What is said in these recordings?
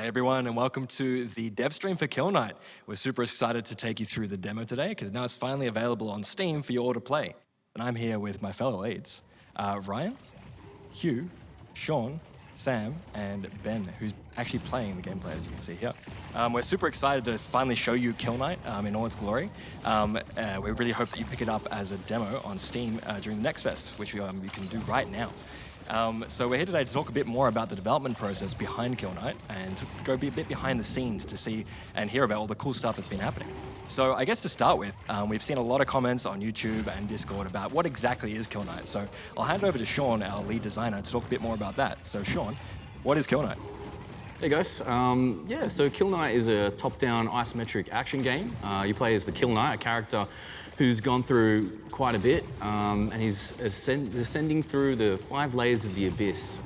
Hey everyone, and welcome to the dev stream for Kill Night. We're super excited to take you through the demo today because now it's finally available on Steam for you all to play. And I'm here with my fellow leads, Ryan, Hugh, Sean, Sam, and Ben, who's actually playing the gameplay, as you can see here. We're super excited to finally show you Kill Night in all its glory. We really hope that you pick it up as a demo on Steam during the next fest, which you can do right now. So we're here today to talk a bit more about the development process behind Kill Night and to go a bit behind the scenes to see and hear about all the cool stuff that's been happening. So I guess to start with, we've seen a lot of comments on YouTube and Discord about what exactly is Kill Night. So I'll hand over to Sean, our lead designer, to talk a bit more about that. So Sean, what is Kill Night? Hey guys, so Kill Night is a top-down isometric action game. You play as the Kill Knight, a character who's gone through quite a bit, and he's ascending through the 5 layers of the abyss.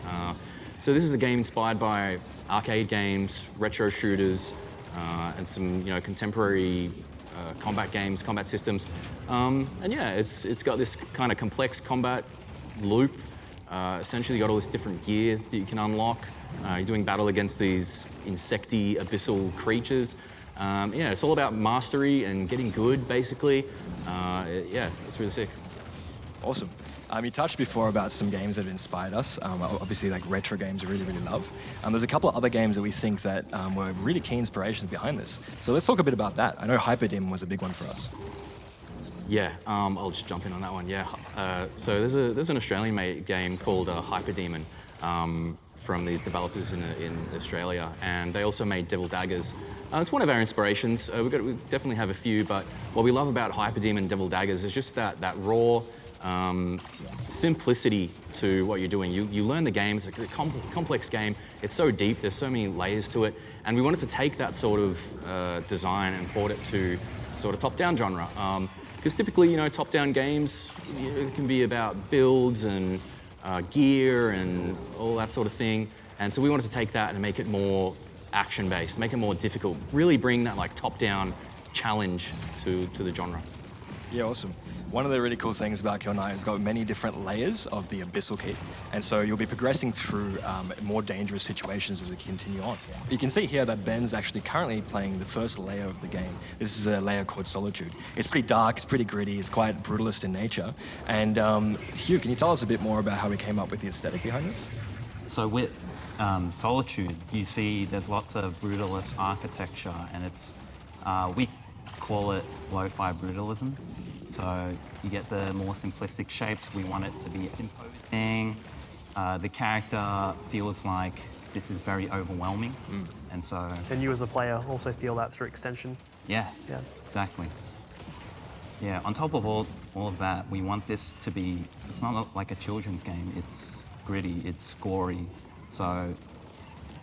So this is a game inspired by arcade games, retro shooters, and some contemporary combat games, combat systems. And yeah, it's got this kind of complex combat loop. Essentially, you got all this different gear that you can unlock. You're doing battle against these insecty, abyssal creatures. Yeah, it's all about mastery and getting good, basically. Yeah, it's really sick. Awesome. You touched before about some games that have inspired us. Obviously, like retro games we really love. There's a couple of other games that we think that were really key inspirations behind this. So let's talk a bit about that. I know Hyperdim was a big one for us. Yeah, I'll just jump in on that one. Yeah, so there's an Australian-made game called Hyperdemon from these developers in Australia, and they also made Devil Daggers. It's one of our inspirations. We definitely have a few, but what we love about Hyperdemon and Devil Daggers is just that raw simplicity to what you're doing. You learn the game. It's a complex game. It's so deep. There's so many layers to it, and we wanted to take that sort of design and port it to sort of top-down genre. Because typically, top-down games, it can be about builds and gear and all that sort of thing. And so we wanted to take that and make it more action-based, make it more difficult, really bring that like top-down challenge to the genre. Yeah, awesome. One of the really cool things about Kill Night is it's got many different layers of the abyssal kit, and so you'll be progressing through more dangerous situations as we continue on. You can see here that Ben's actually currently playing the first layer of the game. This is a layer called Solitude. It's pretty dark, it's pretty gritty, it's quite brutalist in nature. And Hugh, can you tell us a bit more about how we came up with the aesthetic behind this? So with Solitude, you see there's lots of brutalist architecture, and it's we call it lo-fi brutalism. So you get the more simplistic shapes. We want it to be imposing. The character feels like this is very overwhelming, and so. And you as a player also feel that through extension. Yeah. Exactly. Yeah. On top of all of that, we want this to be. It's not like a children's game. It's gritty. It's gory. So,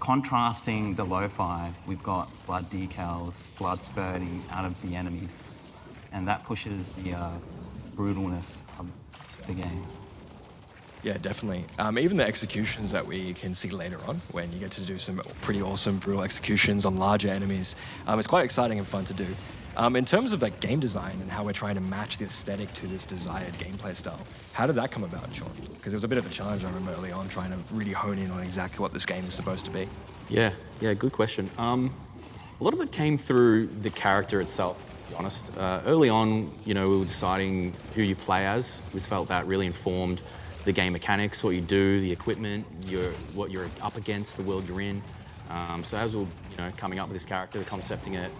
contrasting the lo-fi, we've got blood decals, blood spurting out of the enemies, and that pushes the brutalness of the game. Yeah, definitely. Even the executions that we can see later on, when you get to do some pretty awesome, brutal executions on larger enemies, it's quite exciting and fun to do. In terms of like game design and how we're trying to match the aesthetic to this desired gameplay style, how did that come about, Sean? Because it was a bit of a challenge, I remember early on, trying to really hone in on exactly what this game is supposed to be. Yeah, good question. A lot of it came through the character itself, to be honest. Early on, we were deciding who you play as. We felt that really informed the game mechanics, what you do, the equipment, what you're up against, the world you're in. So as we were, coming up with this character, concepting it,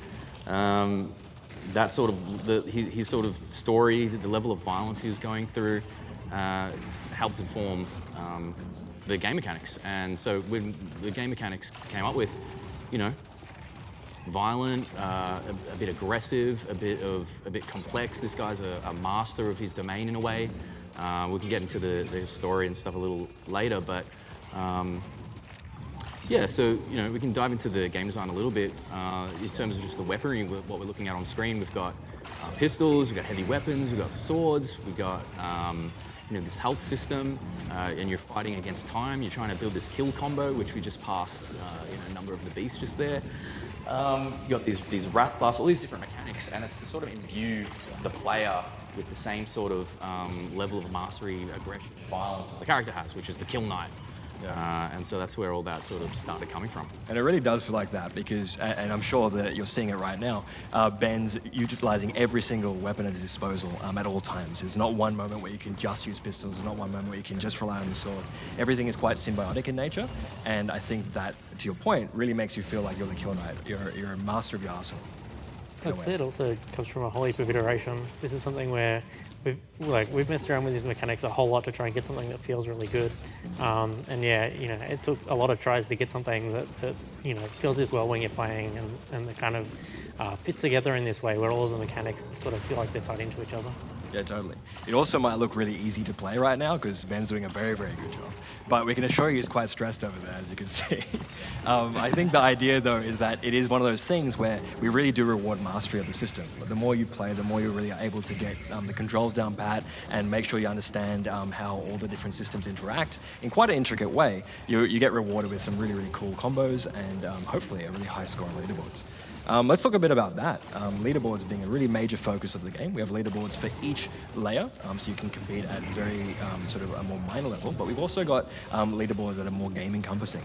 that sort of his sort of story, the level of violence he was going through, helped inform the game mechanics. And so when the game mechanics came up with, violent, a bit aggressive, a bit complex. This guy's a master of his domain in a way. We can get into the story and stuff a little later, but yeah, so we can dive into the game design a little bit. In terms of just the weaponry, what we're looking at on screen, we've got pistols, we've got heavy weapons, we've got swords, we've got this health system, and you're fighting against time. You're trying to build this kill combo, which we just passed a number of the beasts just there. You've got these wrath blasts, all these different mechanics, and it's to sort of imbue the player with the same sort of level of mastery, aggression, violence as the character has, which is the Kill Knight. And so that's where all that sort of started coming from. And it really does feel like that because, and I'm sure that you're seeing it right now, Ben's utilizing every single weapon at his disposal at all times. There's not one moment where you can just use pistols. There's not one moment where you can just rely on the sword. Everything is quite symbiotic in nature. And I think that, to your point, really makes you feel like you're the Kill Knight. You're a master of your arsenal. That's it. Also comes from a whole heap of iteration. This is something where we've messed around with these mechanics a whole lot to try and get something that feels really good. And yeah, it took a lot of tries to get something that feels this well when you're playing and that kind of fits together in this way where all of the mechanics sort of feel like they're tied into each other. Yeah, totally. It also might look really easy to play right now because Ben's doing a very, very good job. But we can assure you he's quite stressed over there, as you can see. I think the idea, though, is that it is one of those things where we really do reward mastery of the system. The more you play, the more you're really able to get the controls down pat and make sure you understand how all the different systems interact in quite an intricate way. You get rewarded with some really, really cool combos and hopefully a really high score on leaderboards. Let's talk a bit about that. Leaderboards being a really major focus of the game. We have leaderboards for each layer, so you can compete at very sort of a more minor level, but we've also got leaderboards that are more game encompassing.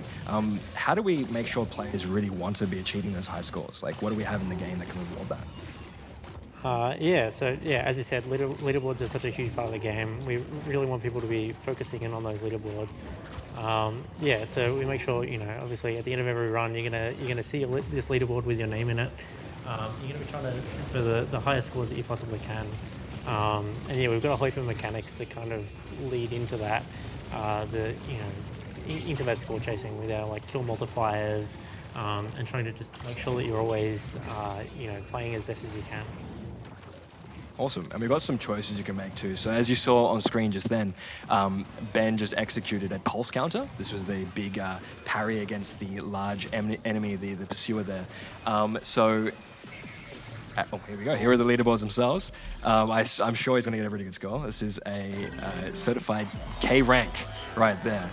How do we make sure players really want to be achieving those high scores? Like, what do we have in the game that can reward that? As you said, leaderboards are such a huge part of the game. We really want people to be focusing in on those leaderboards. So we make sure, obviously at the end of every run, you're gonna see this leaderboard with your name in it. You're gonna be trying to shoot for the highest scores that you possibly can. We've got a whole heap of mechanics that kind of lead into that. Into that score chasing with our kill multipliers and trying to just make sure that you're always, playing as best as you can. Awesome, and we've got some choices you can make too. So as you saw on screen just then, Ben just executed a pulse counter. This was the big parry against the large enemy, the pursuer there. Here we go. Here are the leaderboards themselves. I'm sure he's going to get a really good score. This is a certified K rank right there,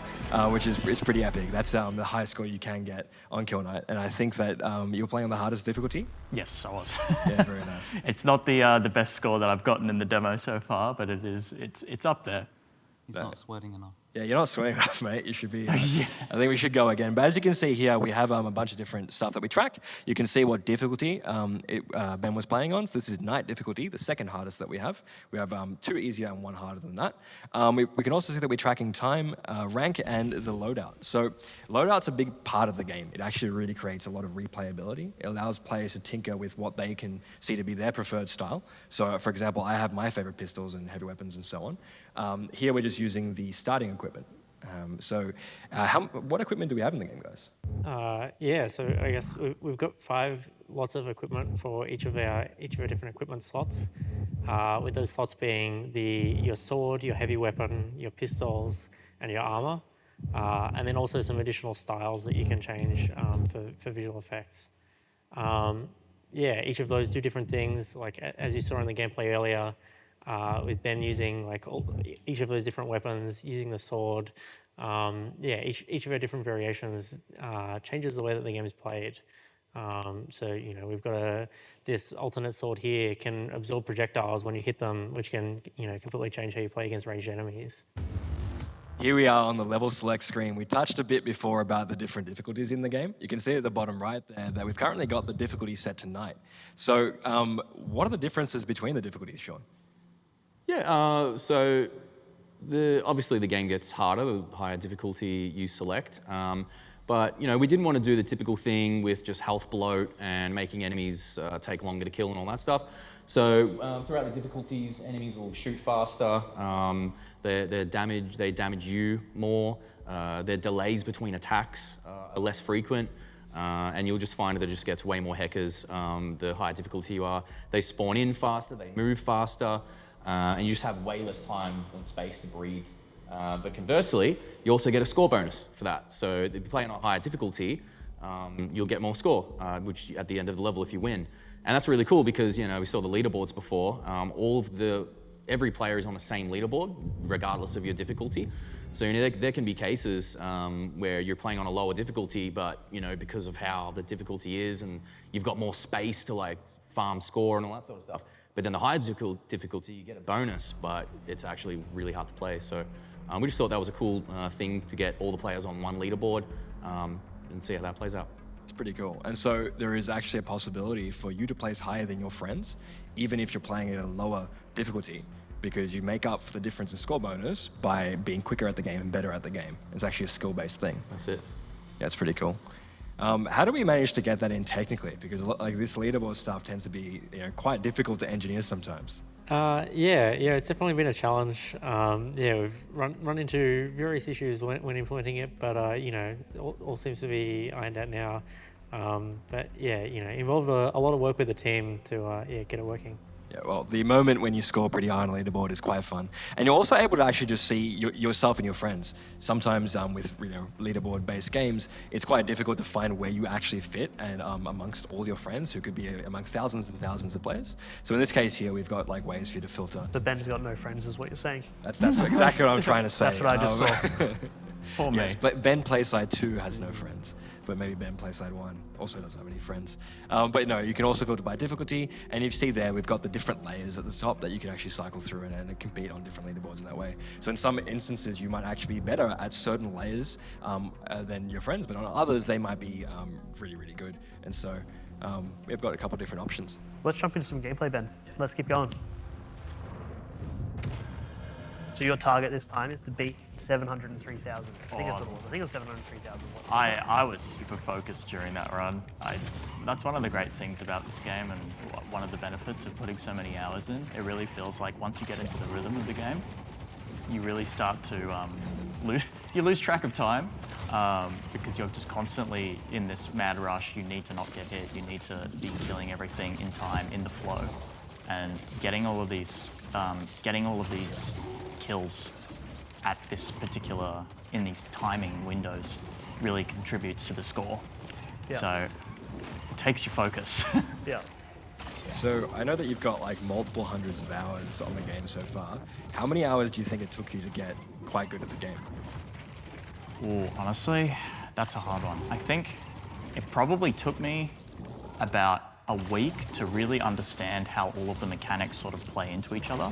which is pretty epic. That's the highest score you can get on Kill Knight. And I think that you were playing on the hardest difficulty? Yes, I was. Yeah, very nice. It's not the best score that I've gotten in the demo so far, but it's up there. He's not sweating enough. Yeah, you're not sweating enough, mate. You should be. I think we should go again. But as you can see here, we have a bunch of different stuff that we track. You can see what difficulty Ben was playing on. So this is Night difficulty, the second hardest that we have. We have 2 easier and 1 harder than that. We can also see that we're tracking time, rank, and the loadout. So loadout's a big part of the game. It actually really creates a lot of replayability. It allows players to tinker with what they can see to be their preferred style. So, for example, I have my favorite pistols and heavy weapons and so on. Here we're just using the starting equipment. What equipment do we have in the game, guys? So I guess we've got 5 lots of equipment for each of our different equipment slots, with those slots being your sword, your heavy weapon, your pistols, and your armor, and then also some additional styles that you can change for visual effects. Each of those do different things, like as you saw in the gameplay earlier, with Ben using each of those different weapons, using the sword. Each of our different variations changes the way that the game is played. We've got this alternate sword here can absorb projectiles when you hit them, which can completely change how you play against ranged enemies. Here we are on the level select screen. We touched a bit before about the different difficulties in the game. You can see at the bottom right there that we've currently got the difficulty set to Night. So what are the differences between the difficulties, Sean? Obviously the game gets harder the higher difficulty you select. But we didn't want to do the typical thing with just health bloat and making enemies take longer to kill and all that stuff. So throughout the difficulties, enemies will shoot faster. They damage you more. Their delays between attacks are less frequent. And you'll just find that it just gets way more hackers the higher difficulty you are. They spawn in faster, they move faster. And you just have way less time and space to breathe. But conversely, you also get a score bonus for that. So if you play on a higher difficulty, you'll get more score, which at the end of the level if you win. And that's really cool because we saw the leaderboards before. Every player is on the same leaderboard, regardless of your difficulty. So there can be cases where you're playing on a lower difficulty, but because of how the difficulty is, and you've got more space to farm score and all that sort of stuff. But then the higher difficulty, you get a bonus, but it's actually really hard to play. So we just thought that was a cool thing to get all the players on one leaderboard and see how that plays out. It's pretty cool. And so there is actually a possibility for you to place higher than your friends, even if you're playing at a lower difficulty, because you make up for the difference in score bonus by being quicker at the game and better at the game. It's actually a skill-based thing. That's it. Yeah, it's pretty cool. How do we manage to get that in technically? Because like this leaderboard stuff tends to be quite difficult to engineer sometimes. Yeah, it's definitely been a challenge. We've run into various issues when implementing it, but all seems to be ironed out now. But yeah, involved a lot of work with the team to get it working. Yeah, well, the moment when you score pretty high on a leaderboard is quite fun. And you're also able to actually just see yourself and your friends. Sometimes with leaderboard-based games, it's quite difficult to find where you actually fit and amongst all your friends, who could be amongst thousands and thousands of players. So in this case here, we've got like ways for you to filter. But Ben's got no friends is what you're saying. That's exactly what I'm trying to say. That's what I just saw. For me. Yes, but Ben Playside 2 has no friends. But maybe Ben Playside 1 also doesn't have any friends. But no, you can also filter by difficulty. And you see there, we've got the different layers at the top that you can actually cycle through and compete on different leaderboards in that way. So in some instances, you might actually be better at certain layers than your friends, but on others, they might be really, really good. And so we've got a couple of different options. Let's jump into some gameplay, Ben. Let's keep going. So your target this time is to beat 703,000. I think that's what it was. I think it was 703,000. I was super focused during that run. That's one of the great things about this game, and one of the benefits of putting so many hours in. It really feels like once you get into the rhythm of the game, you really start to lose track of time because you're just constantly in this mad rush. You need to not get hit. You need to be killing everything in time, in the flow, and getting all of these kills at this particular, in these timing windows, really contributes to the score. Yeah. So it takes your focus. Yeah. So I know that you've got like multiple hundreds of hours on the game so far. How many hours do you think it took you to get quite good at the game? Ooh, honestly, that's a hard one. I think it probably took me about a week to really understand how all of the mechanics sort of play into each other,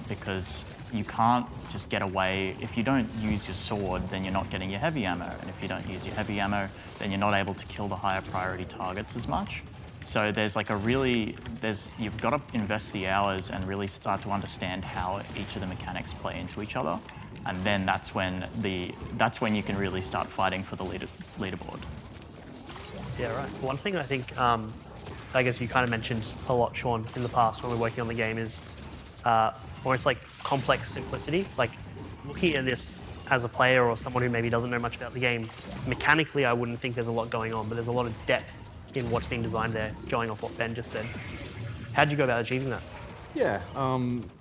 because you can't just get away. If you don't use your sword, then you're not getting your heavy ammo. And if you don't use your heavy ammo, then you're not able to kill the higher priority targets as much. So there's like you've got to invest the hours and really start to understand how each of the mechanics play into each other. And then that's when you can really start fighting for the leaderboard. Yeah, right. One thing I think, I guess you kind of mentioned a lot, Sean, in the past when we're working on the game is almost like complex simplicity. Like looking at this as a player or someone who maybe doesn't know much about the game, mechanically I wouldn't think there's a lot going on, but there's a lot of depth in what's being designed there, going off what Ben just said. How'd you go about achieving that? Yeah,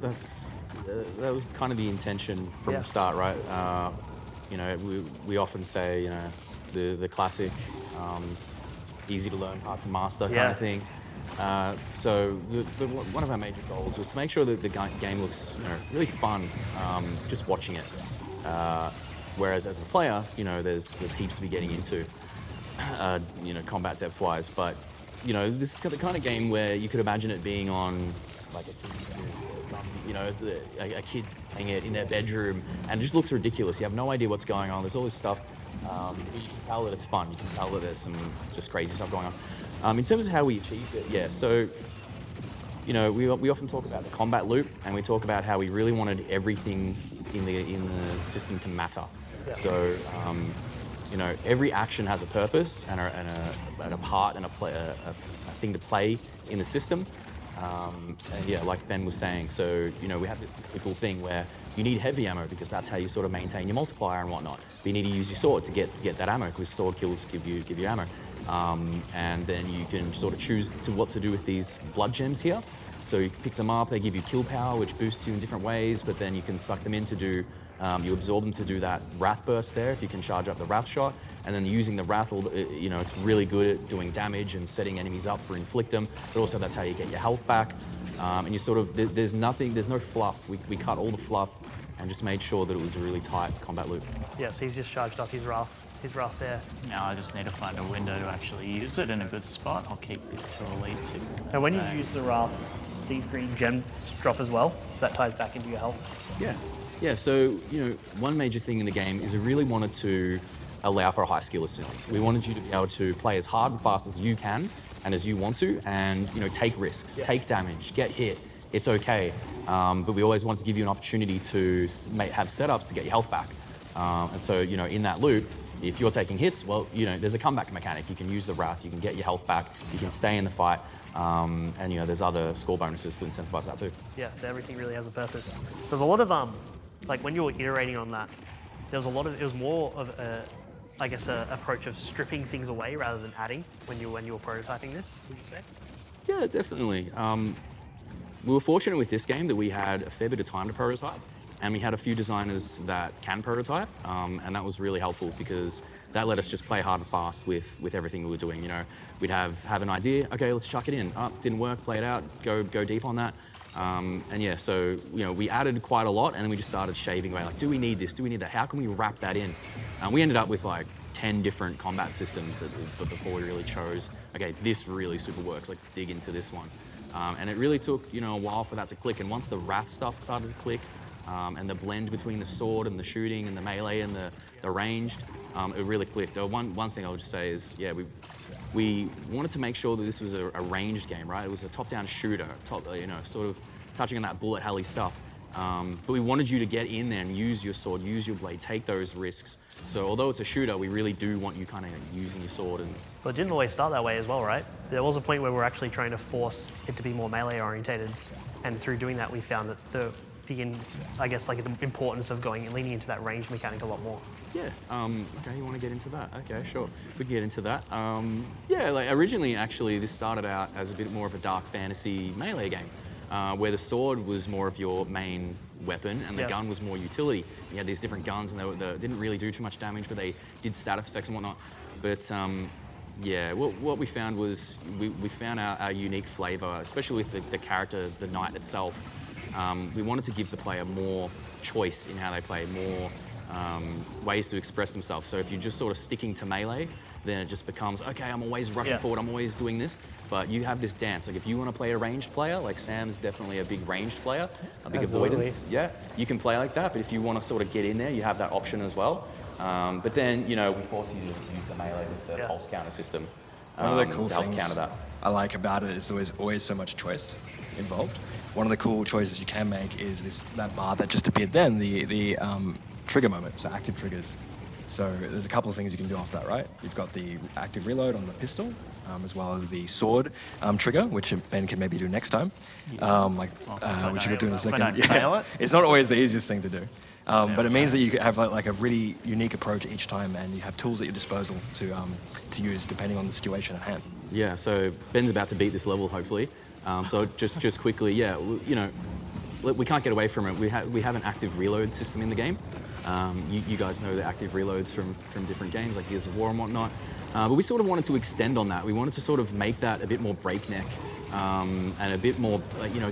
that was kind of the intention from the start, right? We often say, the classic, easy to learn, hard to master kind of thing. So one of our major goals was to make sure that the game looks really fun, just watching it. Whereas as a player, there's heaps to be getting into, combat depth-wise. But this is the kind of game where you could imagine it being on like a TV series or something. A kid's playing it in their bedroom, and it just looks ridiculous. You have no idea what's going on. There's all this stuff. But you can tell that it's fun. You can tell that there's some just crazy stuff going on. In terms of how we achieved it, so we often talk about the combat loop, and we talk about how we really wanted everything in the system to matter. Yeah. So every action has a purpose and a part and a thing to play in the system. Like Ben was saying, so we have this typical thing where you need heavy ammo because that's how you sort of maintain your multiplier and whatnot. But you need to use your sword to get that ammo because sword kills give you ammo. And then you can sort of choose what to do with these blood gems here. So you pick them up, they give you kill power, which boosts you in different ways, but then you can suck them in to do, you absorb them to do that Wrath burst there, if you can charge up the Wrath shot. And then using the Wrath, it's really good at doing damage and setting enemies up for inflict them, but also that's how you get your health back. And you sort of, there's no fluff. We cut all the fluff and just made sure that it was a really tight combat loop. Yeah, so he's just charged up his Wrath there. Now I just need to find a window to actually use it in a good spot. I'll keep these two elites here. And when you use the Wrath, these green gems drop as well. So that ties back into your health. Yeah. So one major thing in the game is we really wanted to allow for a high skill ceiling. We wanted you to be able to play as hard and fast as you can and as you want to, and take risks, take damage, get hit. It's okay. But we always want to give you an opportunity to have setups to get your health back. And so, in that loop, if you're taking hits, well, there's a comeback mechanic. You can use the Wrath, you can get your health back, you can stay in the fight, and there's other score bonuses to incentivize that too. Yeah, so everything really has a purpose. There's a lot of, like when you were iterating on that, it was more of a approach of stripping things away rather than adding when you were prototyping this, would you say? Yeah, definitely. We were fortunate with this game that we had a fair bit of time to prototype, and we had a few designers that can prototype, and that was really helpful because that let us just play hard and fast with everything we were doing. We'd have an idea, okay, let's chuck it in. Didn't work, play it out, go deep on that. So we added quite a lot, and then we just started shaving away. Like, do we need this? Do we need that? How can we wrap that in? We ended up with like 10 different combat systems before we really chose, okay, this really super works. Let's dig into this one. And it really took a while for that to click. And once the Wrath stuff started to click, and the blend between the sword and the shooting and the melee and the ranged, it really clicked. One thing I'll just say is, we wanted to make sure that this was a ranged game, right? It was a top-down shooter, sort of touching on that bullet hell stuff. But we wanted you to get in there and use your sword, use your blade, take those risks. So although it's a shooter, we really do want you kind of using your sword. But it didn't always start that way as well, right? There was a point where we were actually trying to force it to be more melee orientated, and through doing that, we found that the importance of leaning into that range mechanic a lot more. Yeah. Okay, you want to get into that? Okay, sure. We can get into that. Originally, actually, this started out as a bit more of a dark fantasy melee game, where the sword was more of your main weapon and the gun was more utility. You had these different guns, and they didn't really do too much damage, but they did status effects and whatnot. But what we found was we found our unique flavor, especially with the character, the knight itself. We wanted to give the player more choice in how they play, more ways to express themselves. So if you're just sort of sticking to melee, then it just becomes, okay, I'm always rushing forward, I'm always doing this. But you have this dance. Like if you want to play a ranged player, like Sam's definitely a big ranged player, a big avoidance. Yeah, you can play like that. But if you want to sort of get in there, you have that option as well. But then, we force you to use the melee with the pulse counter system. One of the cool to help things counter that. I like about it is there's always so much choice involved. One of the cool choices you can make is that bar that just appeared then, the trigger moment, so active triggers. So there's a couple of things you can do off that, right? You've got the active reload on the pistol, as well as the sword trigger, which Ben can maybe do next time, which you could do in a second. It's not always the easiest thing to do. But it means that you could have like a really unique approach each time, and you have tools at your disposal to use depending on the situation at hand. Yeah, so Ben's about to beat this level, hopefully. So just quickly, we can't get away from it. We have an active reload system in the game. You guys know the active reloads from different games like Gears of War and whatnot. But we sort of wanted to extend on that. We wanted to sort of make that a bit more breakneck, and a bit more,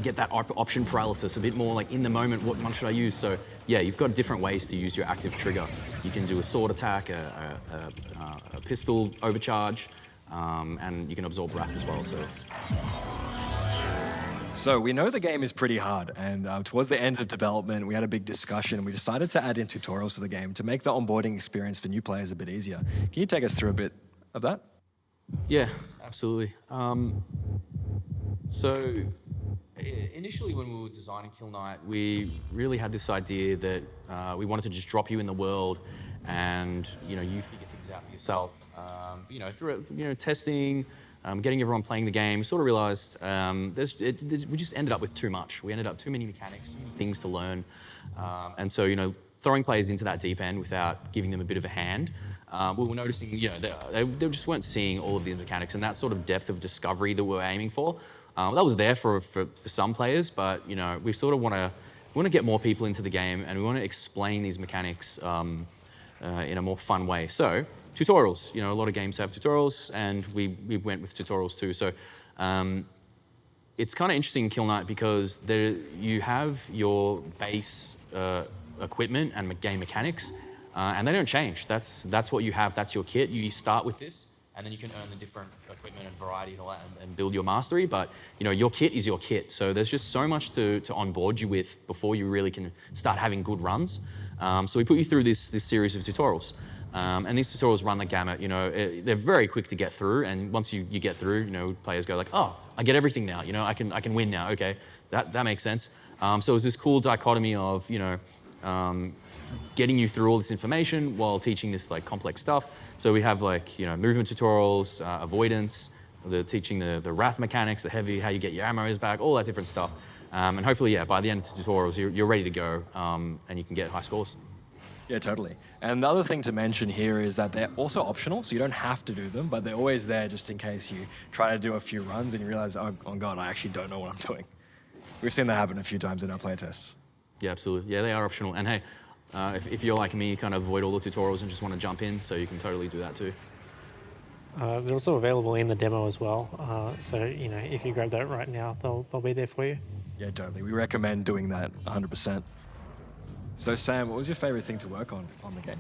get that option paralysis, a bit more like in the moment, what one should I use? So yeah, you've got different ways to use your active trigger. You can do a sword attack, a pistol overcharge, and you can absorb wrath as well. So we know the game is pretty hard, and towards the end of development, we had a big discussion. We decided to add in tutorials to the game to make the onboarding experience for new players a bit easier. Can you take us through a bit of that? Yeah, absolutely. So initially when we were designing Kill Knight, we really had this idea that we wanted to just drop you in the world and, you figure things out for yourself. Through testing, getting everyone playing the game, we sort of realized we just ended up with too much. We ended up too many mechanics, too many things to learn. And so, throwing players into that deep end without giving them a bit of a hand, we were noticing, they just weren't seeing all of the mechanics and that sort of depth of discovery that we were aiming for. That was there for some players, but, we sort of want to get more people into the game, and we want to explain these mechanics in a more fun way. So, tutorials, a lot of games have tutorials, and we went with tutorials too. So it's kind of interesting in Kill Knight because you have your base equipment and game mechanics, and they don't change. That's what you have, that's your kit. You start with this, and then you can earn the different equipment and variety and all that and build your mastery, but your kit is your kit. So there's just so much to onboard you with before you really can start having good runs. So we put you through this series of tutorials. And these tutorials run the gamut. They're very quick to get through, and once you get through, players go like, oh, I get everything now. I can win now. Okay, that makes sense. So it's this cool dichotomy of getting you through all this information while teaching this like complex stuff. So we have like movement tutorials, avoidance, teaching the wrath mechanics, the heavy, how you get your ammos back, all that different stuff. And hopefully, by the end of the tutorials, you're ready to go, and you can get high scores. Yeah, totally. And the other thing to mention here is that they're also optional, so you don't have to do them, but they're always there just in case you try to do a few runs and you realize, oh God, I actually don't know what I'm doing. We've seen that happen a few times in our playtests. Yeah, absolutely. Yeah, they are optional. And hey, if you're like me, you kind of avoid all the tutorials and just want to jump in, so you can totally do that too. They're also available in the demo as well. So if you grab that right now, they'll be there for you. Yeah, totally. We recommend doing that 100%. So Sam, what was your favorite thing to work on the game?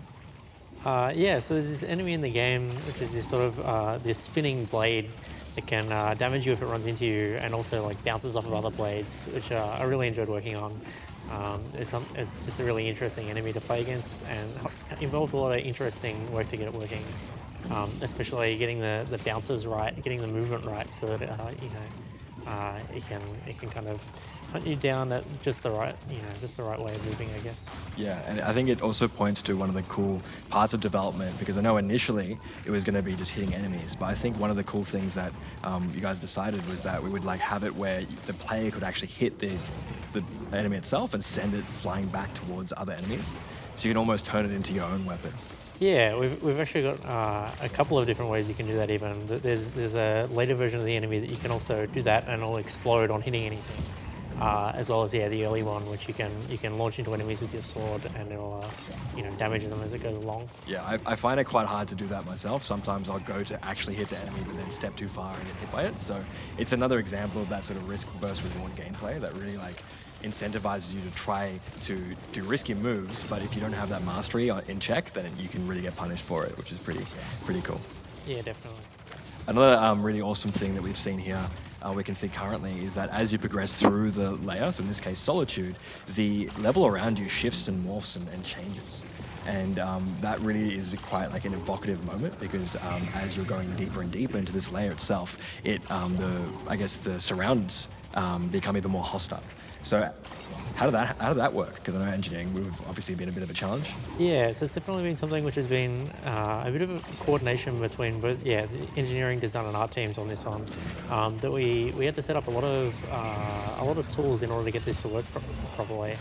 Yeah, so there's this enemy in the game, which is this sort of this spinning blade that can damage you if it runs into you, and also like bounces off of other blades, which I really enjoyed working on. It's just a really interesting enemy to play against, and involved a lot of interesting work to get it working. Especially getting the bounces right, getting the movement right, so that it can kind of hunt you down at just the right way of moving, I guess. Yeah, and I think it also points to one of the cool parts of development, because I know initially it was going to be just hitting enemies, but I think one of the cool things that you guys decided was that we would like have it where the player could actually hit the enemy itself and send it flying back towards other enemies, so you can almost turn it into your own weapon. Yeah, we've actually got a couple of different ways you can do that even. There's a later version of the enemy that you can also do that and it'll explode on hitting anything. As well as the early one, which you can launch into enemies with your sword and it'll damage them as it goes along. Yeah, I find it quite hard to do that myself. Sometimes I'll go to actually hit the enemy but then step too far and get hit by it. So it's another example of that sort of risk versus reward gameplay that really like incentivizes you to try to do risky moves, but if you don't have that mastery in check, then you can really get punished for it, which is pretty cool. Yeah, definitely. Another really awesome thing that we've seen here, we can see currently, is that as you progress through the layer, so in this case Solitude, the level around you shifts and morphs and changes. And that really is quite like an evocative moment, because as you're going deeper and deeper into this layer itself, the surrounds become even more hostile. So how did that work? Because I know engineering would have obviously been a bit of a challenge. Yeah, so it's definitely been something which has been a bit of a coordination between both, the engineering, design, and art teams on this one. That we had to set up a lot of tools in order to get this to work properly.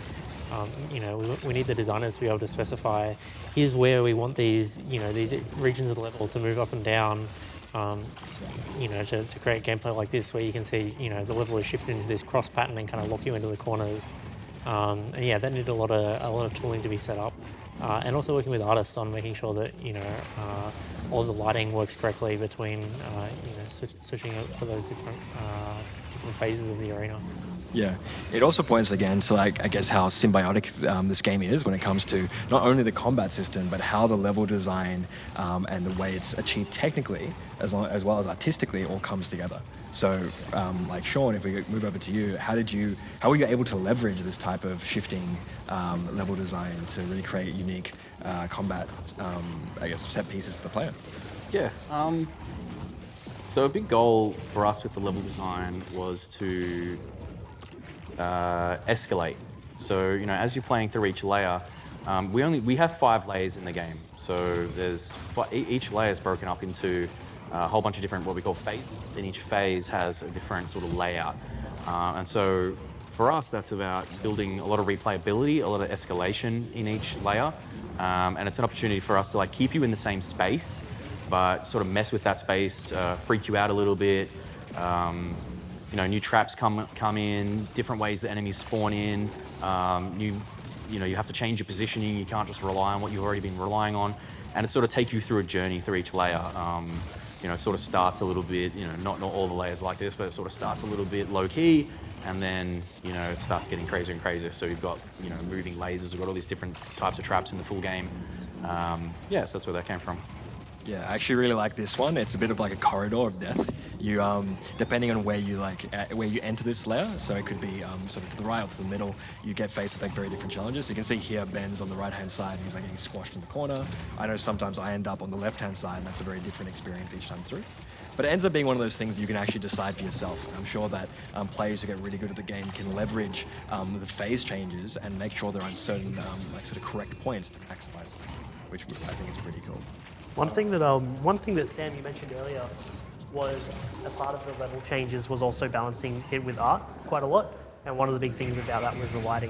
We need the designers to be able to specify, here's where we want these regions of the level to move up and down. To create gameplay like this, where you can see, the level is shifted into this cross pattern and kind of lock you into the corners. That needed a lot of tooling to be set up, and also working with artists on making sure that all of the lighting works correctly between switching out for those different phases of the arena. Yeah, it also points again to how symbiotic this game is when it comes to not only the combat system, but how the level design and the way it's achieved technically as well as artistically all comes together. So, Sean, if we move over to you, how were you able to leverage this type of shifting level design to really create unique combat, set pieces for the player? Yeah. So a big goal for us with the level design was to escalate. So as you're playing through each layer, we have 5 layers in the game. So each layer is broken up into a whole bunch of different what we call phases, and each phase has a different sort of layout. And so for us, that's about building a lot of replayability, a lot of escalation in each layer, and it's an opportunity for us to keep you in the same space, but sort of mess with that space, freak you out a little bit. New traps come in, different ways that enemies spawn in. You have to change your positioning. You can't just rely on what you've already been relying on, and it sort of take you through a journey through each layer. It sort of starts a little bit, not all the layers like this, but it sort of starts a little bit low key, and then it starts getting crazier and crazier. So you've got moving lasers. We've got all these different types of traps in the full game. So that's where that came from. Yeah, I actually really like this one. It's a bit of like a corridor of death. You, depending on where you where you enter this layer, so it could be sort of to the right or to the middle, you get faced with like very different challenges. You can see here Ben's on the right-hand side, he's like getting squashed in the corner. I know sometimes I end up on the left-hand side, and that's a very different experience each time through. But it ends up being one of those things you can actually decide for yourself. I'm sure that players who get really good at the game can leverage the phase changes and make sure they're on certain like sort of correct points to maximize, which I think is pretty cool. One thing that Sam, you mentioned earlier, was a part of the level changes was also balancing it with art quite a lot. And one of the big things about that was the lighting.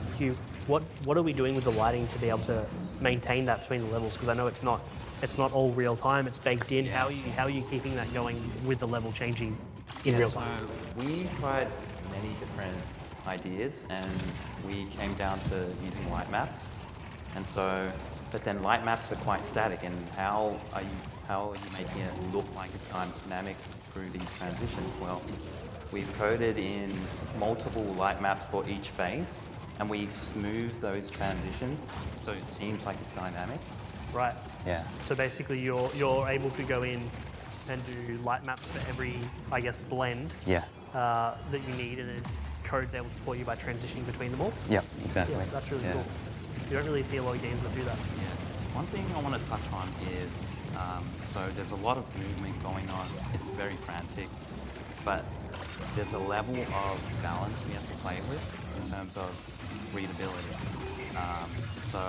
What are we doing with the lighting to be able to maintain that between the levels? Because I know it's not all real time. It's baked in. How are you keeping that going with the level changing in real time? So we tried many different ideas, and we came down to using light maps. And so, but then light maps are quite static, and how are you making it look like it's dynamic through these transitions? Well, we've coded in multiple light maps for each phase, and we smooth those transitions so it seems like it's dynamic. Right. Yeah. So basically, you're able to go in and do light maps for every, I guess, blend Yeah. that you need, and then code's able to support you by transitioning between them all. Yeah, exactly. Yeah, that's really Yeah. cool. You don't really see a lot of games that do that. Yeah. One thing I want to touch on is, so there's a lot of movement going on. It's very frantic, but there's a level of balance we have to play with in terms of readability. So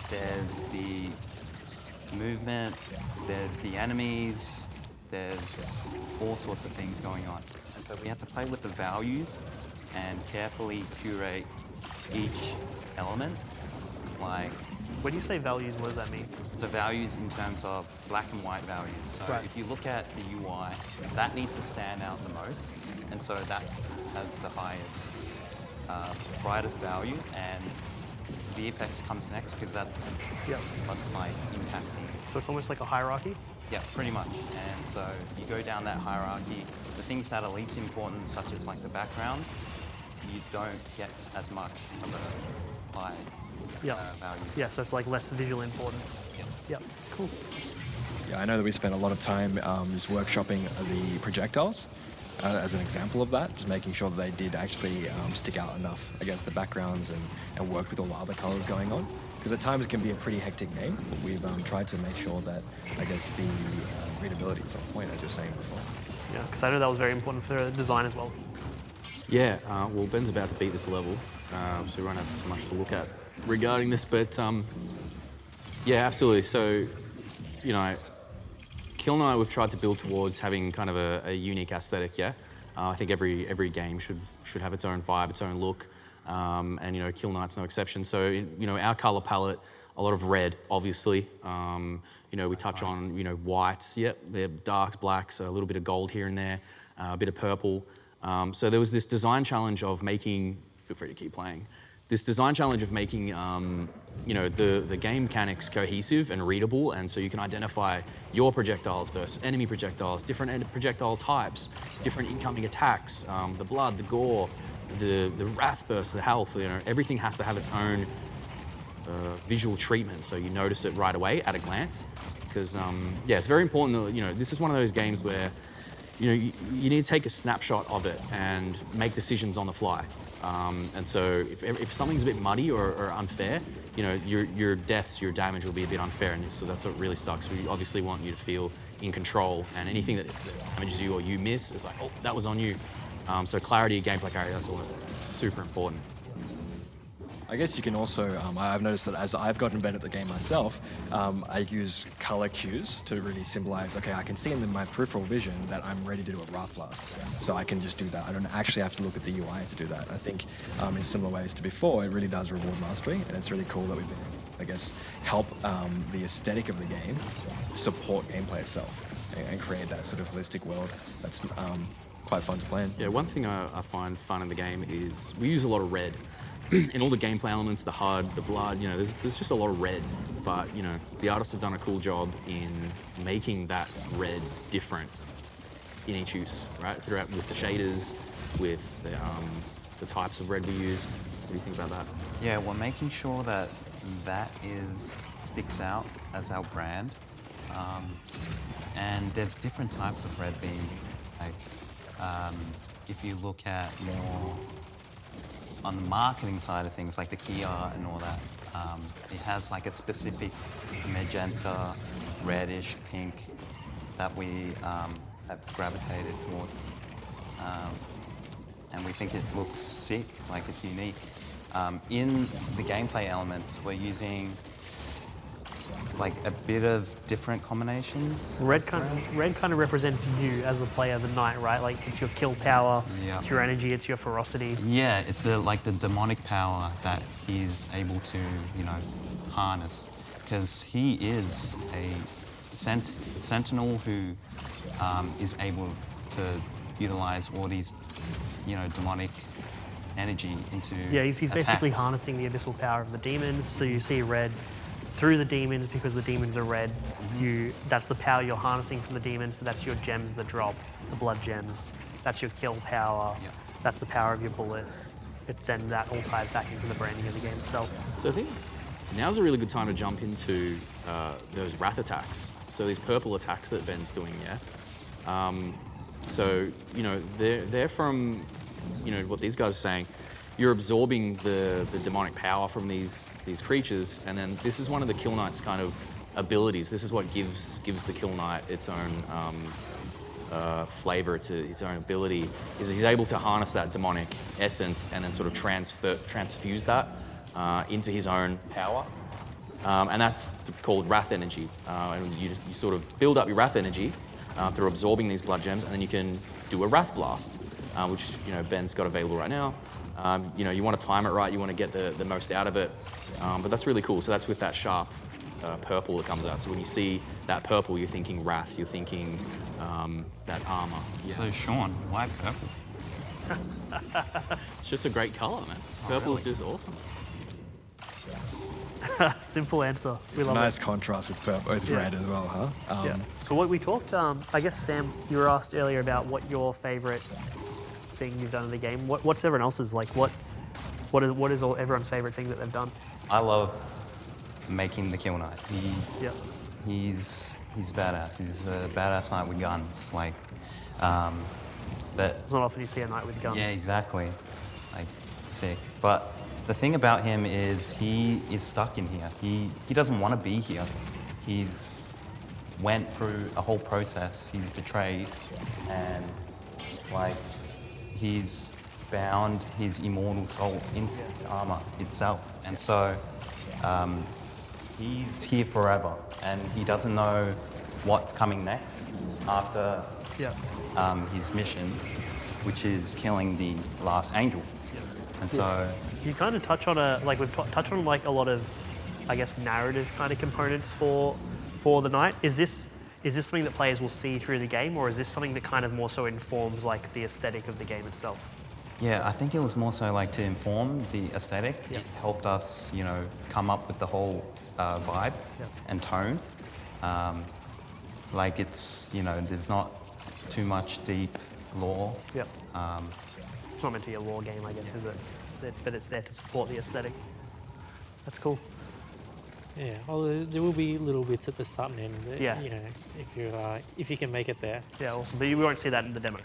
there's the movement, there's the enemies, there's all sorts of things going on. And so we have to play with the values and carefully curate each element. Like, When you say values, what does that mean? the values in terms of black and white values. So Right. if you look at the UI, that needs to stand out the most. And so that has the highest, brightest value, and VFX comes next because that's Yeah. what's like impacting. So it's almost like a hierarchy. Yeah, pretty much. And so you go down that hierarchy, the things that are least important, such as like the backgrounds, you don't get as much of a high Yeah. value. Yeah. So it's like less visual importance. Yeah. Yeah. Cool. Yeah, I know that we spent a lot of time just workshopping the projectiles as an example of that, just making sure that they did actually stick out enough against the backgrounds and work with all the other colors going on. Because at times it can be a pretty hectic game, but we've tried to make sure that, I guess, the readability is on point, as you're saying before. Yeah. Because I know that was very important for design as well. Yeah, well, Ben's about to beat this level, so we won't have too much to look at regarding this, but yeah, absolutely. So, you know, Kill Knight we've tried to build towards having kind of a unique aesthetic, yeah? I think every game should have its own vibe, its own look, and, you know, Kill Knight's no exception. So, you know, our color palette, a lot of red, obviously. You know, we touch on, you know, whites, yep, they're darks, blacks, a little bit of gold here and there, a bit of purple. So there was this design challenge of making, feel free to keep playing, this design challenge of making, you know, the game mechanics cohesive and readable, and so you can identify your projectiles versus enemy projectiles, different projectile types, different incoming attacks, the blood, the gore, the wrath burst, the health, you know, everything has to have its own visual treatment, so you notice it right away at a glance. Because, yeah, it's very important that, you know, this is one of those games where, you know, you need to take a snapshot of it and make decisions on the fly. And so if something's a bit muddy or unfair, you know, your deaths, your damage will be a bit unfair, and so that's what really sucks. We obviously want you to feel in control, and anything that damages you or you miss is like, oh, that was on you. So clarity, gameplay clarity, that's all super important. I guess you can also, I've noticed that as I've gotten better at the game myself, I use color cues to really symbolize, okay, I can see in my peripheral vision that I'm ready to do a Wrath Blast. So I can just do that. I don't actually have to look at the UI to do that. I think in similar ways to before, it really does reward mastery, and it's really cool that we've been able to, I guess, help the aesthetic of the game support gameplay itself and create that sort of holistic world that's quite fun to play in. Yeah, one thing I find fun in the game is we use a lot of red. In all the gameplay elements, the HUD, the blood, you know, there's just a lot of red. But, you know, the artists have done a cool job in making that red different in each use, right? Throughout with the shaders, with the types of red we use. What do you think about that? Yeah, we're making sure that sticks out as our brand. And there's different types of red beam. Like, if you look at more on the marketing side of things, like the key art and all that, it has like a specific magenta, reddish, pink that we have gravitated towards. And we think it looks sick, like it's unique. In the gameplay elements, we're using like a bit of different combinations. Red kind of represents you as a player, the knight, right? Like it's your kill power, Yeah. it's your energy, it's your ferocity. Yeah, it's the demonic power that he's able to, harness, because he is a sentinel who is able to utilize all these, demonic energy into Yeah, he's basically attacks. harnessing the abyssal power of the demons. So you see red through the demons because the demons are red. That's the power you're harnessing from the demons. So that's your gems that drop, the blood gems. That's your kill power. Yeah. That's the power of your bullets. Then that all ties back into the branding of the game itself. So I think now's a really good time to jump into those wrath attacks. So these purple attacks that Ben's doing, yeah. So they're from what these guys are saying. You're absorbing the demonic power from these creatures, and then this is one of the Kill Knight's kind of abilities. This is what gives the Kill Knight its own flavor, its own ability. Is he's able to harness that demonic essence and then sort of transfuse that into his own power, and that's called wrath energy. And you sort of build up your wrath energy through absorbing these blood gems, and then you can do a wrath blast, which Ben's got available right now. You want to time it right, you want to get the most out of it, but that's really cool. So that's with that sharp purple that comes out. So when you see that purple, you're thinking wrath, you're thinking that armor. Yeah. So Sean, why purple? It's just a great color, man. Purple is really? just awesome. Simple answer. We It's a love nice it. contrast with purple, with Yeah. red as well, huh? Yeah. So what we talked, I guess Sam, you were asked earlier about what your favorite thing you've done in the game. What's everyone else's like? What is everyone's favorite thing that they've done? I love making the Kill Knight. Yeah. He's badass. He's a badass knight with guns. Like, but It's not often you see a knight with guns. yeah, exactly. Like, sick. But the thing about him is he is stuck in here. He doesn't want to be here. He's went through a whole process. He's betrayed, and like he's bound his immortal soul into the armor itself. And so he's here forever, and he doesn't know what's coming next after Yeah. his mission, which is killing the last angel. And so, You kind of touch on we've touched on like a lot of, I guess, narrative kind of components for the knight. Is this something that players will see through the game, or is this something that kind of more so informs like the aesthetic of the game itself? yeah, I think it was more so like to inform the aesthetic. Yeah. It helped us, come up with the whole vibe Yeah. and tone. Like it's, there's not too much deep lore. Yep. It's not meant to be a lore game, I guess, is it? But it's there to support the aesthetic. That's cool. Yeah, well, there will be little bits at the start and end. Yeah. If you can make it there. Yeah, awesome. But you won't see that in the demo.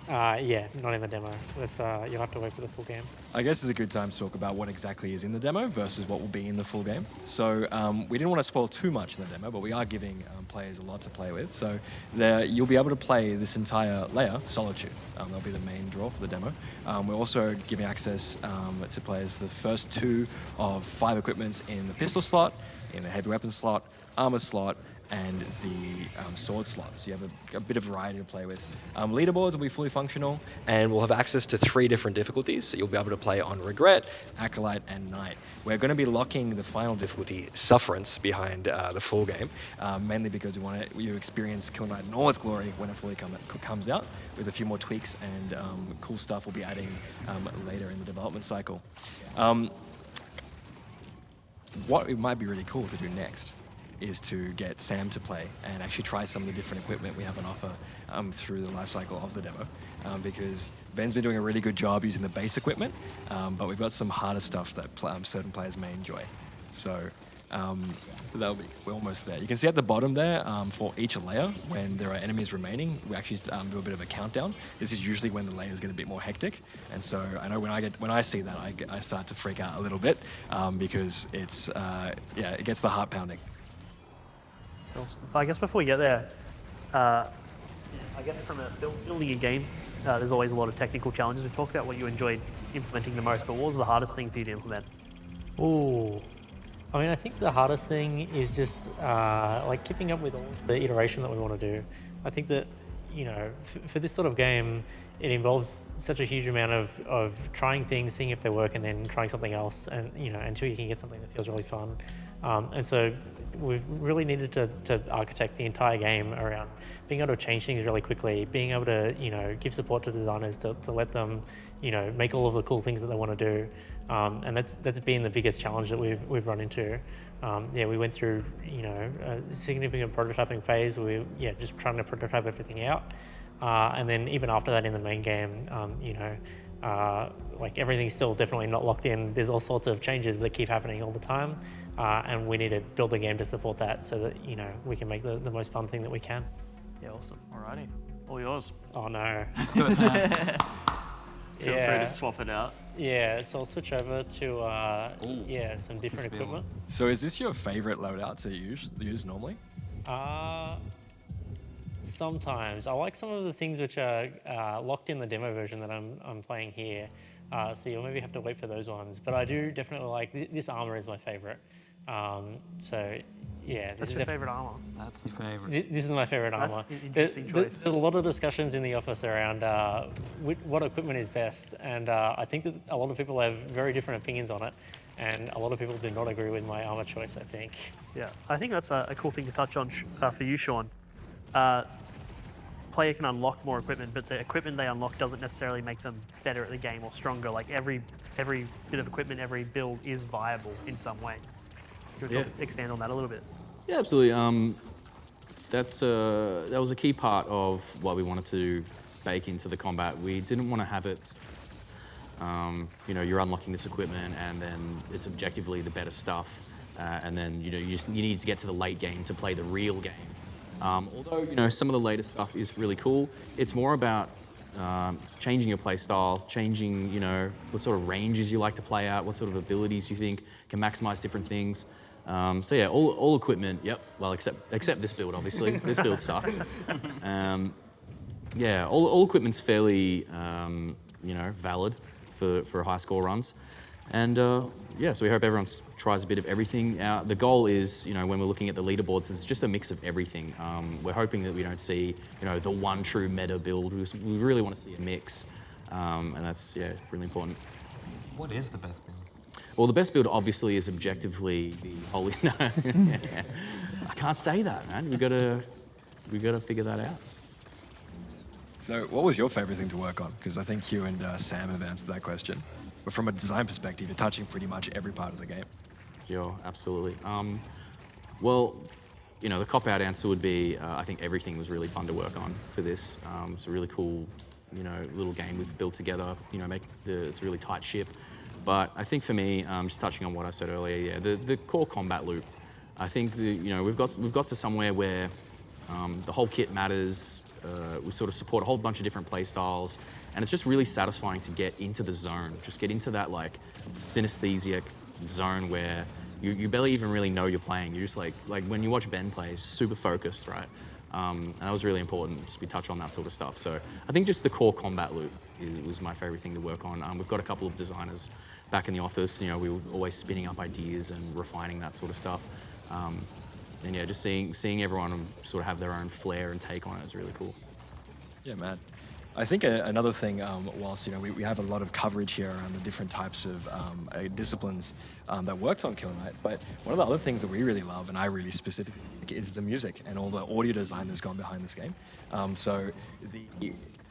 Yeah, not in the demo. You'll have to wait for the full game. I guess it's a good time to talk about what exactly is in the demo versus what will be in the full game. So we didn't want to spoil too much in the demo, but we are giving players a lot to play with. So you'll be able to play this entire layer, Solitude. That'll be the main draw for the demo. We're also giving access to players for the first 2 of 5 equipments in the pistol slot, in the heavy weapon slot, armor slot, and the sword slot. So you have a bit of variety to play with. Leaderboards will be fully functional, and we'll have access to 3 different difficulties. So you'll be able to play on Regret, Acolyte, and Knight. We're going to be locking the final difficulty, Sufferance, behind the full game, mainly because we want you to experience Kill Knight in all its glory when it fully comes out, with a few more tweaks and cool stuff we'll be adding later in the development cycle. What it might be really cool to do next is to get Sam to play and actually try some of the different equipment we have on offer through the life cycle of the demo, because Ben's been doing a really good job using the base equipment, but we've got some harder stuff that certain players may enjoy. So We're almost there. You can see at the bottom there, for each layer, when there are enemies remaining, we actually do a bit of a countdown. This is usually when the layers get a bit more hectic, and so I know when I see that, I start to freak out a little bit because it's it gets the heart pounding. Awesome. But I guess before we get there, I guess from building a game, there's always a lot of technical challenges. We talked about what you enjoyed implementing the most, but what was the hardest thing for you to implement? Ooh. I mean, I think the hardest thing is just like keeping up with all the iteration that we want to do. I think that, for this sort of game, it involves such a huge amount of trying things, seeing if they work, and then trying something else, and until you can get something that feels really fun. And so we've really needed to architect the entire game around being able to change things really quickly, being able to give support to designers to let them make all of the cool things that they want to do. And that's been the biggest challenge that we've run into. We went through a significant prototyping phase. We just trying to prototype everything out, and then even after that in the main game, like everything's still definitely not locked in. There's all sorts of changes that keep happening all the time, and we need to build the game to support that so that we can make the most fun thing that we can. Yeah, awesome. Alrighty, all yours. Oh no. Feel free to swap it out. Yeah, so I'll switch over to some different equipment. So is this your favorite loadout to use normally? Sometimes. I like some of the things which are locked in the demo version that I'm playing here. So you'll maybe have to wait for those ones. But I do definitely like, this armor is my favorite. So yeah. That's your favorite armor? That's my favorite. This is my favorite That's armor. an interesting choice. There's a lot of discussions in the office around what equipment is best. And I think that a lot of people have very different opinions on it. And a lot of people do not agree with my armor choice, I think. Yeah, I think that's a cool thing to touch on for you, Sean. Player can unlock more equipment, but the equipment they unlock doesn't necessarily make them better at the game or stronger. Like every bit of equipment, every build is viable in some way. Could you expand on that a little bit? Yeah, absolutely. That was a key part of what we wanted to bake into the combat. We didn't want to have it, you're unlocking this equipment and then it's objectively the better stuff, and then you need to get to the late game to play the real game. Although some of the later stuff is really cool, it's more about changing your play style, changing what sort of ranges you like to play out, what sort of abilities you think can maximize different things. All equipment, yep. Well, except this build, obviously. This build sucks. All equipment's fairly valid for high score runs, and so we hope everyone tries a bit of everything. The goal is, when we're looking at the leaderboards, it's just a mix of everything. We're hoping that we don't see, the one true meta build. We really want to see a mix, and that's really important. What is the best build? Well, the best build obviously is objectively the holy. No, I can't say that, man. We gotta figure that out. So what was your favorite thing to work on? Because I think you and Sam have answered that question. But from a design perspective, you're touching pretty much every part of the game. Yeah, absolutely. The cop-out answer would be, I think everything was really fun to work on for this. It's a really cool, little game we've built together. It's a really tight ship. But I think for me, just touching on what I said earlier, the core combat loop. I think we've got to somewhere where the whole kit matters. We sort of support a whole bunch of different play styles, and it's just really satisfying to get into the zone, just get into that like synesthesic zone where you barely even really know you're playing. You're just like when you watch Ben play, super focused, right? And that was really important, just we touch on that sort of stuff. So I think just the core combat loop was my favorite thing to work on. We've got a couple of designers back in the office. We were always spinning up ideas and refining that sort of stuff. Just seeing everyone sort of have their own flair and take on it is really cool. Yeah, man. I think another thing, whilst we have a lot of coverage here around the different types of disciplines that works on Kill Knight, but one of the other things that we really love, and I really specifically like, is the music and all the audio design that's gone behind this game.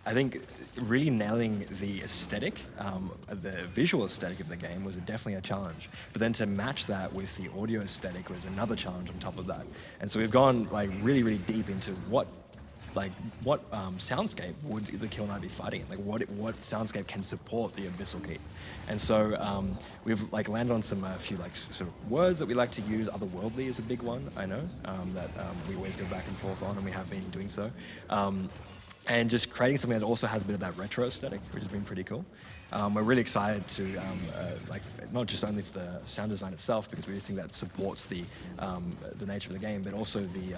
I think really nailing the aesthetic, the visual aesthetic of the game was definitely a challenge. But then to match that with the audio aesthetic was another challenge on top of that. And so we've gone like really, really deep into what like what soundscape would the Kill Knight be fighting in? Like what soundscape can support the Abyssal Key? And so we've like landed on some few like sort of words that we like to use. Otherworldly is a big one, I know, that we always go back and forth on, and we have been doing so. And just creating something that also has a bit of that retro aesthetic, which has been pretty cool. We're really excited to, like, not just only for the sound design itself, because we think that supports the nature of the game, but also the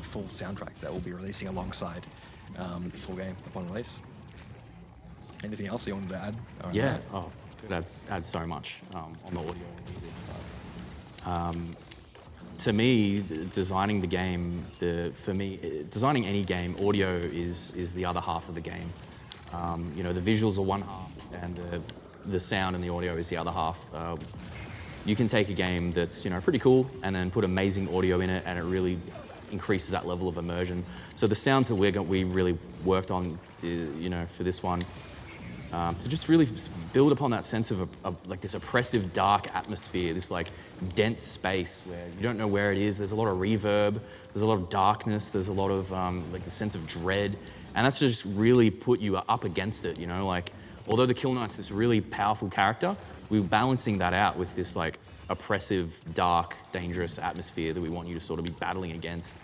full soundtrack that we'll be releasing alongside the full game upon release. Anything else you wanted to add? Yeah, it adds so much on the audio and music. But, to me, designing the game, designing any game, audio is the other half of the game. You know, the visuals are one half, and the sound and the audio is the other half. You can take a game that's, you know, pretty cool, and then put amazing audio in it, and it really increases that level of immersion. So the sounds that we really worked on, you know, for this one, to just really build upon that sense of like this oppressive, dark atmosphere, this like dense space where you don't know where it is. There's a lot of reverb, there's a lot of darkness, there's a lot of like the sense of dread, and that's just really put you up against it, you know? Like, although the Kill Knight's this really powerful character, we're balancing that out with this like oppressive, dark, dangerous atmosphere that we want you to sort of be battling against.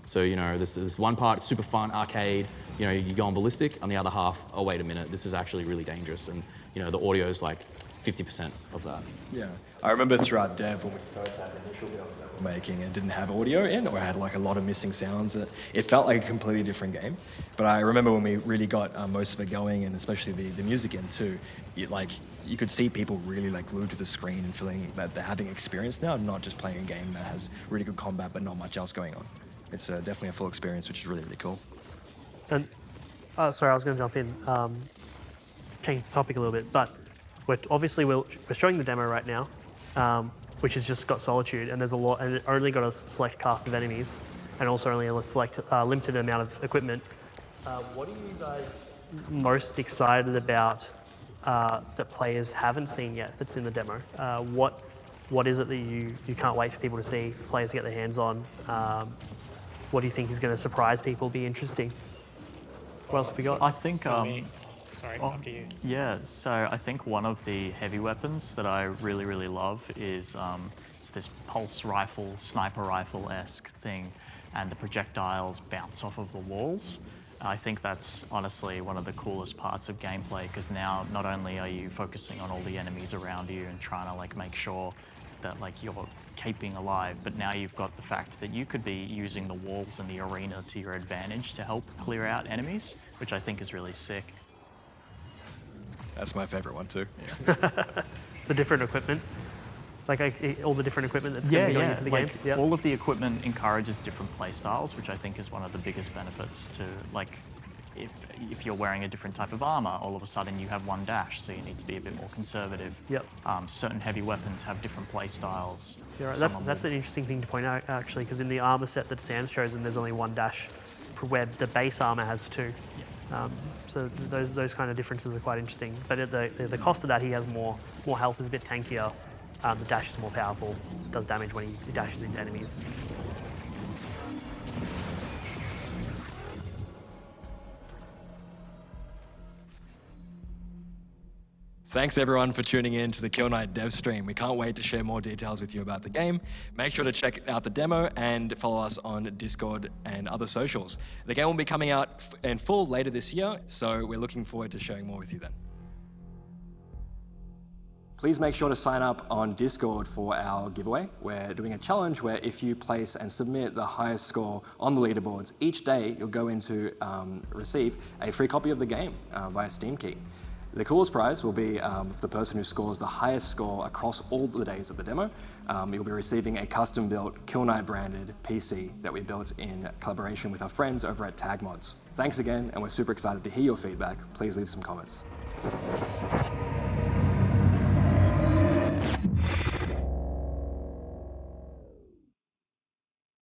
So, you know, this is one part, super fun, arcade, you know, you're going ballistic. On the other half, oh, wait a minute, this is actually really dangerous. And, you know, the audio is like 50% of that. Yeah. I remember throughout dev when we first had the initial builds that we were making, it didn't have audio in, or had like a lot of missing sounds. It felt like a completely different game. But I remember when we really got most of it going, and especially the music in too, you could see people really like glued to the screen and feeling that they're having experience now, not just playing a game that has really good combat but not much else going on. It's definitely a full experience, which is really, really cool. And sorry, I was going to jump in, change the topic a little bit, but we're showing the demo right now, which has just got Solitude, and there's a lot, and it only got a select cast of enemies, and also only a select limited amount of equipment. What are you guys most excited about that players haven't seen yet that's in the demo? What is it that you can't wait for people to see, for players to get their hands on? What do you think is going to surprise people, be interesting? What else have we got? I think... Sorry, after you. Yeah, so I think one of the heavy weapons that I really, really love is it's this pulse rifle, sniper rifle-esque thing, and the projectiles bounce off of the walls. I think that's honestly one of the coolest parts of gameplay, because now not only are you focusing on all the enemies around you and trying to like make sure that like you're keeping alive, but now you've got the fact that you could be using the walls in the arena to your advantage to help clear out enemies, which I think is really sick. That's my favorite one too. The different equipment, like all the different equipment that's going to be going into the game. Like, all of the equipment encourages different play styles, which I think is one of the biggest benefits to, like, if you're wearing a different type of armor, all of a sudden you have one dash, so you need to be a bit more conservative. Yep. Certain heavy weapons have different play styles. Yeah, right. That's an interesting thing to point out, actually, because in the armor set that Sam's chosen, there's only one dash, where the base armor has two. Yeah. So those kind of differences are quite interesting. But at the cost of that, he has more health, is a bit tankier. The dash is more powerful, does damage when he dashes into enemies. Thanks everyone for tuning in to the Kill Knight dev stream. We can't wait to share more details with you about the game. Make sure to check out the demo and follow us on Discord and other socials. The game will be coming out in full later this year, so we're looking forward to sharing more with you then. Please make sure to sign up on Discord for our giveaway. We're doing a challenge where if you place and submit the highest score on the leaderboards, each day you'll go into receive a free copy of the game via Steam Key. The coolest prize will be for the person who scores the highest score across all the days of the demo. You'll be receiving a custom-built Kill Knight branded PC that we built in collaboration with our friends over at Tag Mods. Thanks again, and we're super excited to hear your feedback. Please leave some comments.